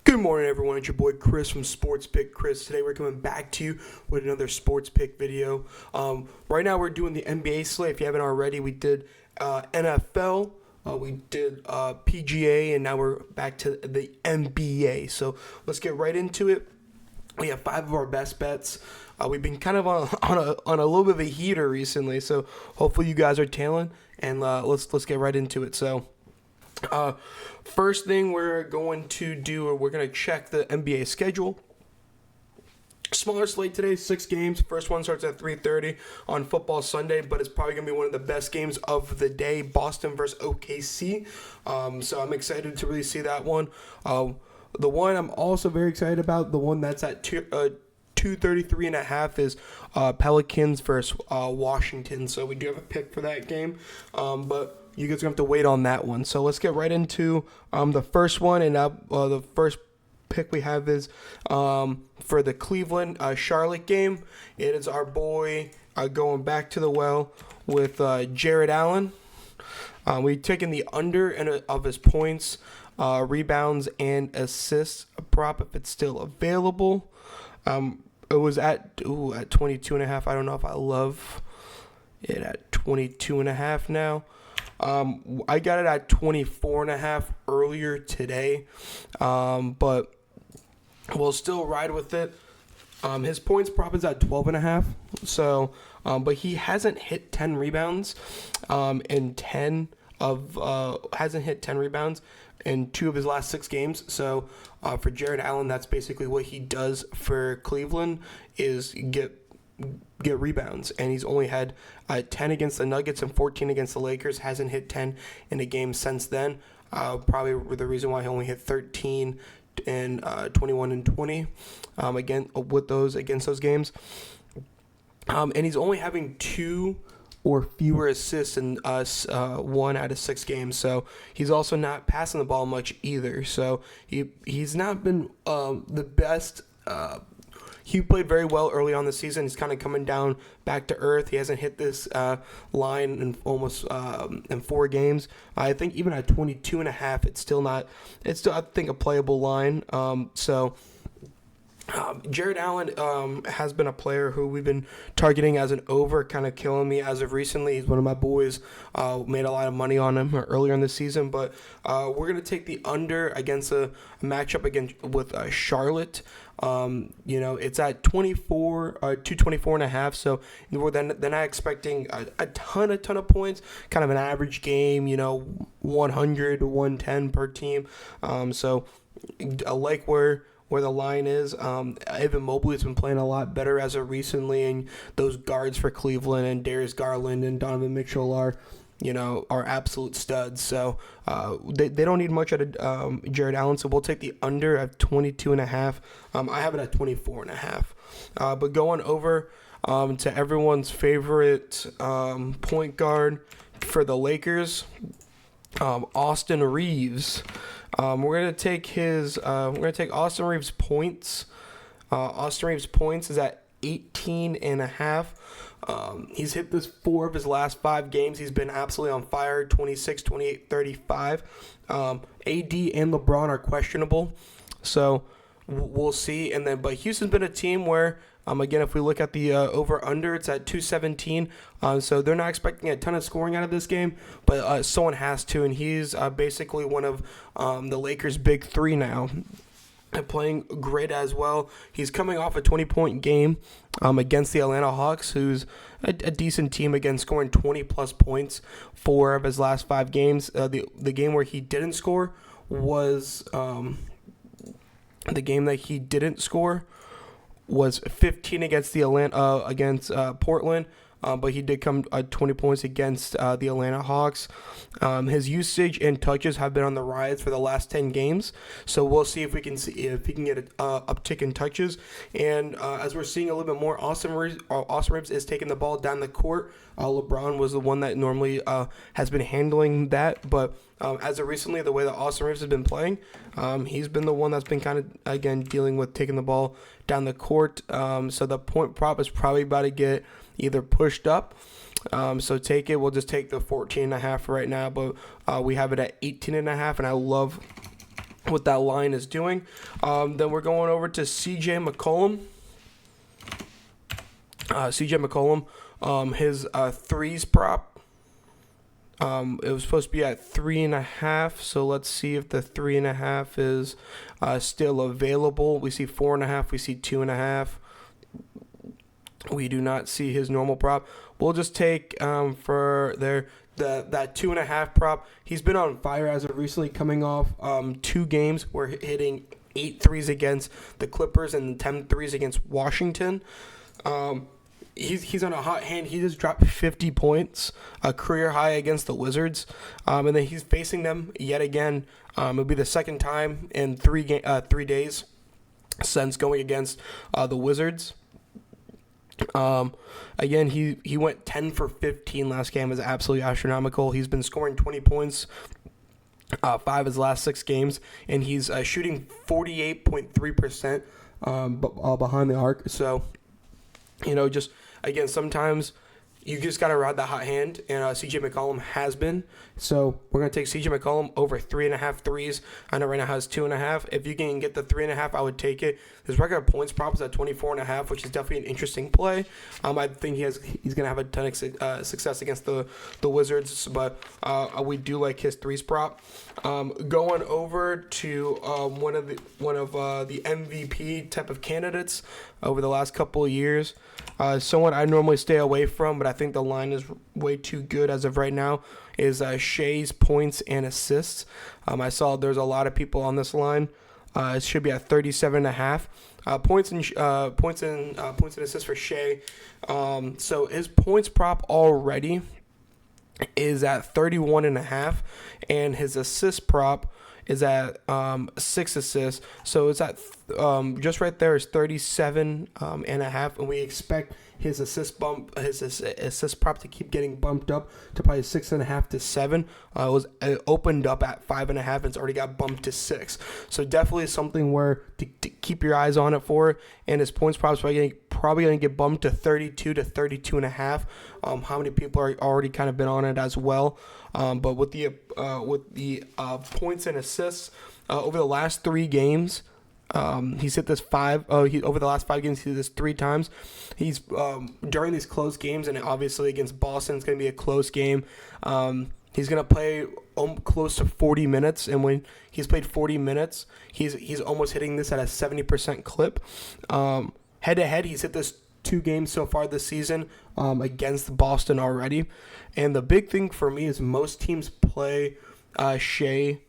Good morning, everyone. It's your boy Chris from Sports Pick Chris. Today we're coming back to you with another sports pick video. Right now we're doing the NBA slate. If you haven't already, we did NFL, we did PGA, and now we're back to the NBA. So let's get right into it. We have 5 of our best bets. We've been kind of on a little bit of a heater recently, so hopefully you guys are tailing. And let's get right into it. So. First thing we're going to do, we're going to check the NBA schedule. Smaller slate today, 6 games. First one starts at 3:30 on Football Sunday, but it's probably going to be one of the best games of the day, Boston versus OKC. So I'm excited to really see that one. The one I'm also very excited about, the one that's at 233.5 is Pelicans versus Washington. So we do have a pick for that game, but you guys are going to have to wait on that one. So let's get right into the first one. And the first pick we have is for the Cleveland-Charlotte game. It is our boy going back to the well with Jared Allen. We've taken the under of his points, rebounds, and assists prop if it's still available. It was at 22.5. I don't know if I love it at 22.5 now. I got it at 24.5 earlier today, but we'll still ride with it. His points prop is at 12.5, so but he hasn't hit 10 rebounds, hasn't hit 10 rebounds in 2 of his last 6 games. So for Jared Allen, that's basically what he does for Cleveland, is get rebounds, and he's only had 10 against the Nuggets and 14 against the Lakers. Hasn't hit 10 in a game since then. Probably the reason why he only hit 13 and 21 and 20 again with those against those games. And he's only having 2 or fewer assists in 1 out of 6 games. So he's also not passing the ball much either. So he's not been the best. He played very well early on the season. He's kind of coming down back to earth. He hasn't hit this line in almost in 4 games. I think even at 22.5, it's still I think a playable line. Jared Allen has been a player who we've been targeting as an over, kind of killing me as of recently. He's one of my boys. Made a lot of money on him earlier in the season, but we're going to take the under against a matchup with Charlotte. It's at 224.5, so they're not expecting a ton of points, kind of an average game, 100 to 110 per team. So I like where the line is. Evan Mobley has been playing a lot better as of recently, and those guards for Cleveland and Darius Garland and Donovan Mitchell are absolute studs. So they don't need much out of Jared Allen, so we'll take the under at 22.5. I have it at 24.5. But going over to everyone's favorite point guard for the Lakers, Austin Reeves. We're gonna take Austin Reeves' points. Austin Reeves' points is at 18.5. He's hit this 4 of his last 5 games. He's been absolutely on fire, 26, 28, 35. AD and LeBron are questionable, so we'll see. But Houston's been a team where, again, if we look at the over-under, it's at 217. So they're not expecting a ton of scoring out of this game, but someone has to, and he's basically one of the Lakers' big 3 now. And playing great as well. He's coming off a 20-point game against the Atlanta Hawks, who's a decent team, again, scoring 20-plus points 4 of his last 5 games. The game where he didn't score was the game that he didn't score was 15 against Portland. But he did come 20 points against the Atlanta Hawks. His usage and touches have been on the rise for the last 10 games, so we'll see if he can get an uptick in touches. And as we're seeing a little bit more, Austin Reeves is taking the ball down the court. LeBron was the one that normally has been handling that, but as of recently, the way that Austin Reeves has been playing, he's been the one that's been kind of, again, dealing with taking the ball down the court. So the point prop is probably about to get either pushed up. So take it. We'll just take the 14.5 right now, but we have it at 18.5, and I love what that line is doing. Then we're going over to CJ McCollum. His threes prop. It was supposed to be at 3.5. So let's see if the 3.5 is still available. We see 4.5. We see 2.5. We do not see his normal prop. We'll just take for that 2.5 prop. He's been on fire as of recently, coming off 2 games where hitting 8 threes against the Clippers and 10 threes against Washington. He's on a hot hand. He just dropped 50 points, a career high against the Wizards, and then he's facing them yet again. It'll be the second time in 3 days since going against the Wizards. Again, he went 10 for 15 last game. Is absolutely astronomical. He's been scoring 20 points 5 of his last 6 games, and he's shooting 48.3% behind the arc. So, just again, sometimes you just got to ride the hot hand, and CJ McCollum has been. So we're going to take CJ McCollum over 3.5 threes. I know right now has 2.5. If you can get the 3.5, I would take it. His regular points prop is at 24.5, which is definitely an interesting play. I think he's going to have a ton of success against the Wizards, but we do like his threes prop. Going over to one of the MVP type of candidates over the last couple of years. Someone I normally stay away from, but I think the line is way too good as of right now, is Shai's points and assists. I saw there's a lot of people on this line. It should be at 37.5 points and assists for Shai. So his points prop already is at 31.5, and his assist prop is at 6 assists. So it's at just right there is 37.5, and we expect his assist prop to keep getting bumped up to probably 6.5 to 7. It opened up at 5.5, and it's already got bumped to 6. So definitely something where to keep your eyes on it for. And his points prop is probably going to get bumped to 32 to 32.5. How many people are already kind of been on it as well? But with the points and assists over the last 3 games. He's hit this over the last 5 games, he did this 3 times. He's during these close games, and obviously against Boston, it's going to be a close game. He's going to play close to 40 minutes, and when he's played 40 minutes, he's almost hitting this at a 70% clip. Head to head, he's hit this 2 games so far this season against Boston already. And the big thing for me is most teams play Shai.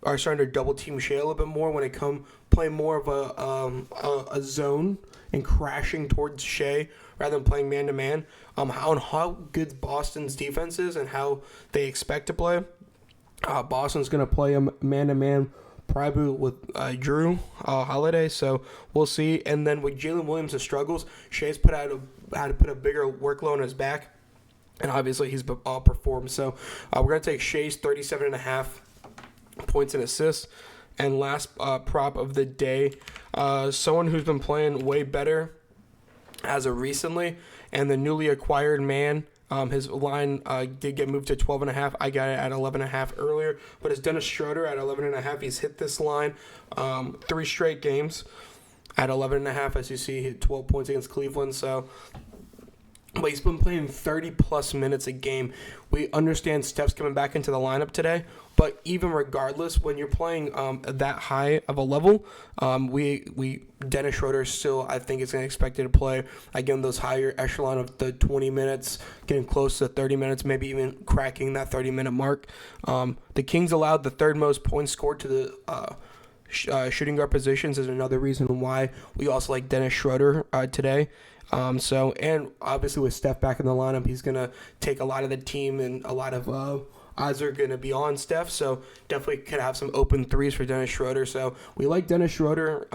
Are starting to double team Shai a little bit more when it come playing more of a zone and crashing towards Shai rather than playing man to man. How good Boston's defense is and how they expect to play. Boston's going to play him man to man, probably with Drew Holiday. So we'll see. And then with Jalen Williams' struggles, Shai's had to put a bigger workload on his back, and obviously he's performed. So we're going to take Shai's 37.5 points and assists. And last prop of the day, someone who's been playing way better as of recently, and the newly acquired man. His line did get moved to 12.5. I got it at 11.5 earlier, but it's Dennis Schroeder at 11.5. He's hit this line 3 straight games at 11.5. As you see, he hit 12 points against Cleveland. But he's been playing 30-plus minutes a game. We understand Steph's coming back into the lineup today, but even regardless, when you're playing that high of a level, Dennis Schroeder still, I think, is going to expect to play, again, those higher echelon of the 20 minutes, getting close to 30 minutes, maybe even cracking that 30-minute mark. The Kings allowed the 3rd most points scored to the shooting guard positions is another reason why we also like Dennis Schroeder today. And obviously with Steph back in the lineup, he's going to take a lot of the team, and a lot of eyes are going to be on Steph. So definitely could have some open threes for Dennis Schroeder. So we like Dennis Schroeder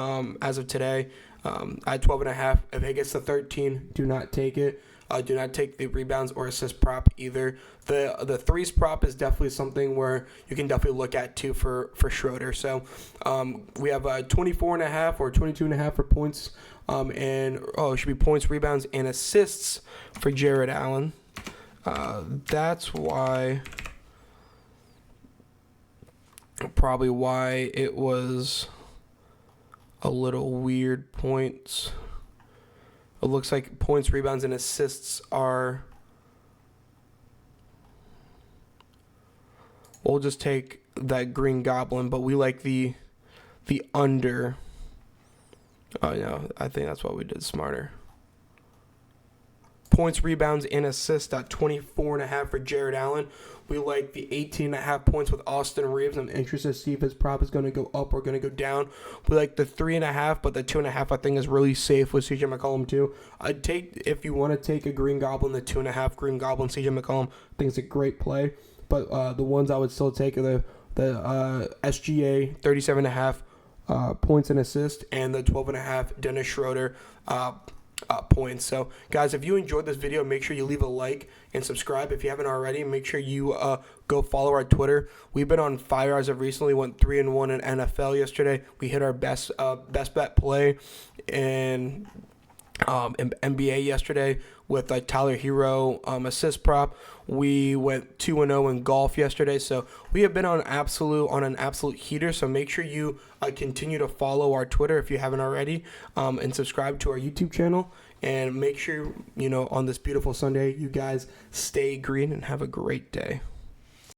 as of today at 12.5. If he gets to 13, do not take it. Do not take the rebounds or assist prop either. The threes prop is definitely something where you can definitely look at too for Schroeder. So we have 24.5 or 22.5 for points. It should be points, rebounds, and assists for Jared Allen. That's why probably why it was a little weird points. It looks like points, rebounds, and assists are. We'll just take that Green Goblin, but we like the under. Oh, yeah, I think that's what we did smarter. Points, rebounds, and assists at 24.5 for Jared Allen. We like the 18.5 points with Austin Reeves. I'm interested to see if his prop is going to go up or going to go down. We like the 3.5, but the 2.5 I think is really safe with CJ McCollum too. I'd take, if you want to take a Green Goblin, the 2.5 Green Goblin CJ McCollum. I think it's a great play. But the ones I would still take are the SGA 37.5 points and assists, and the 12.5 Dennis Schroeder points. So, guys, if you enjoyed this video, make sure you leave a like and subscribe. If you haven't already, make sure you go follow our Twitter. We've been on fire as of recently. Went 3-1 in NFL yesterday. We hit our best bet play in NBA yesterday with Tyler Hero assist prop. We went 2-0 in golf yesterday, so we have been on an absolute heater. So make sure you continue to follow our Twitter if you haven't already, and subscribe to our YouTube channel. And make sure, on this beautiful Sunday, you guys stay green and have a great day.